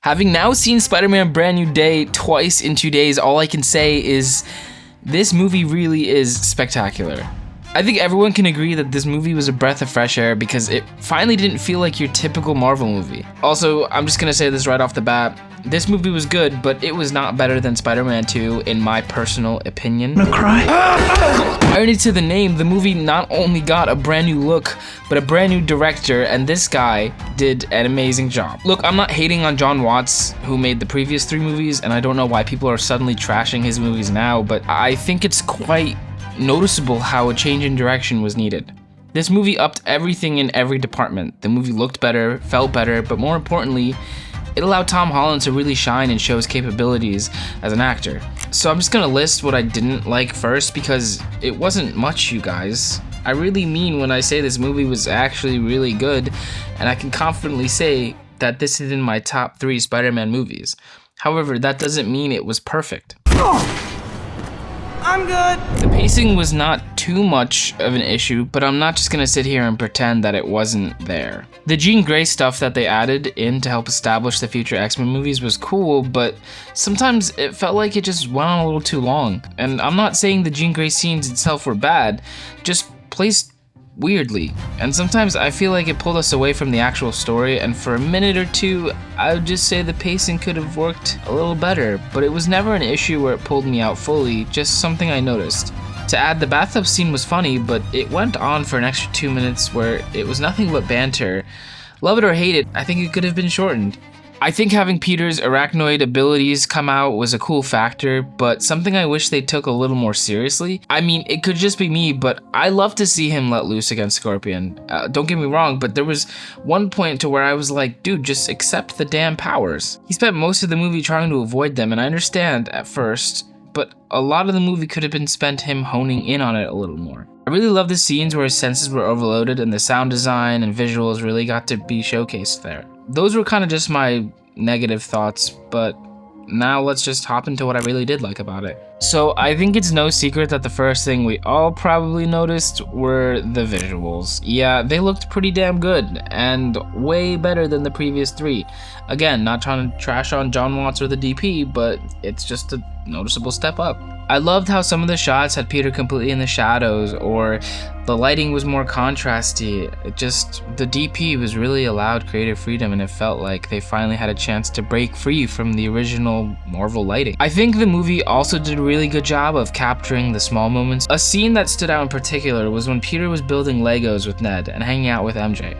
Having now seen Spider-Man Brand New Day twice in 2 days, all I can say is this movie really is spectacular. I think everyone can agree that this movie was a breath of fresh air because it finally didn't feel like your typical Marvel movie. Also, I'm just gonna say this right off the bat, this movie was good, but it was not better than Spider-Man 2 in my personal opinion. I'm gonna cry. Irony to the name, the movie not only got a brand new look, but a brand new director, and this guy did an amazing job. Look, I'm not hating on Jon Watts, who made the previous 3 movies, and I don't know why people are suddenly trashing his movies now, but I think it's quite noticeable how a change in direction was needed. This movie upped everything in every department. The movie looked better, felt better, but more importantly, it allowed Tom Holland to really shine and show his capabilities as an actor. So I'm just gonna list what I didn't like first because it wasn't much, you guys. I really mean when I say this movie was actually really good, and I can confidently say that this is in my top 3 Spider-Man movies. However, that doesn't mean it was perfect. I'm good. The pacing was not too much of an issue, but I'm not just gonna sit here and pretend that it wasn't there. The Jean Grey stuff that they added in to help establish the future X-Men movies was cool, but sometimes it felt like it just went on a little too long. And I'm not saying the Jean Grey scenes itself were bad, just placed weirdly. And sometimes I feel like it pulled us away from the actual story, and for a minute or two, I would just say the pacing could have worked a little better, but it was never an issue where it pulled me out fully, just something I noticed. To add, the bathtub scene was funny, but it went on for an extra 2 minutes where it was nothing but banter. Love it or hate it, I think it could have been shortened. I think having Peter's arachnoid abilities come out was a cool factor, but something I wish they took a little more seriously. I mean, it could just be me, but I love to see him let loose against Scorpion. Don't get me wrong, but there was one point to where I was like, dude, just accept the damn powers. He spent most of the movie trying to avoid them, and I understand at first, but a lot of the movie could have been spent him honing in on it a little more. I really love the scenes where his senses were overloaded and the sound design and visuals really got to be showcased there. Those were kind of just my negative thoughts, but now let's just hop into what I really did like about it. So I think it's no secret that the first thing we all probably noticed were the visuals. Yeah, they looked pretty damn good and way better than the previous 3. Again, not trying to trash on Jon Watts or the DP, but it's just a noticeable step up. I loved how some of the shots had Peter completely in the shadows, or the lighting was more contrasty. The DP was really allowed creative freedom, and it felt like they finally had a chance to break free from the original Marvel lighting. I think the movie also did a really good job of capturing the small moments. A scene that stood out in particular was when Peter was building Legos with Ned and hanging out with MJ.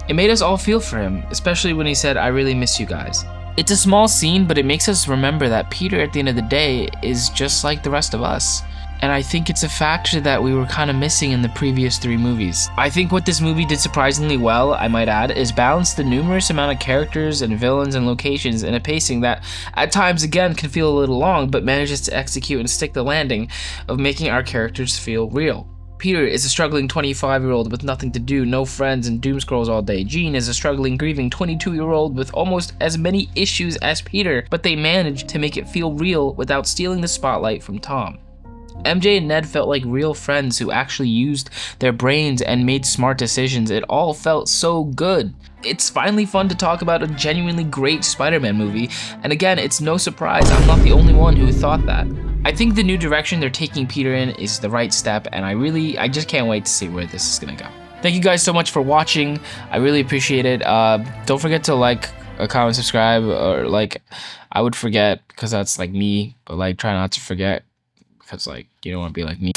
It made us all feel for him, especially when he said, "I really miss you guys." It's a small scene, but it makes us remember that Peter at the end of the day is just like the rest of us. And I think it's a factor that we were kind of missing in the previous 3 movies. I think what this movie did surprisingly well, I might add, is balance the numerous amount of characters and villains and locations in a pacing that at times again can feel a little long, but manages to execute and stick the landing of making our characters feel real. Peter is a struggling 25-year-old with nothing to do, no friends, and doom scrolls all day. Jean is a struggling, grieving 22-year-old with almost as many issues as Peter, but they managed to make it feel real without stealing the spotlight from Tom. MJ and Ned felt like real friends who actually used their brains and made smart decisions. It all felt so good. It's finally fun to talk about a genuinely great Spider-Man movie, and again, it's no surprise I'm not the only one who thought that. I think the new direction they're taking Peter in is the right step, and I just can't wait to see where this is gonna go. Thank you guys so much for watching. I really appreciate it. Don't forget to like, comment, subscribe, or I would forget because that's like me, but try not to forget because you don't want to be like me.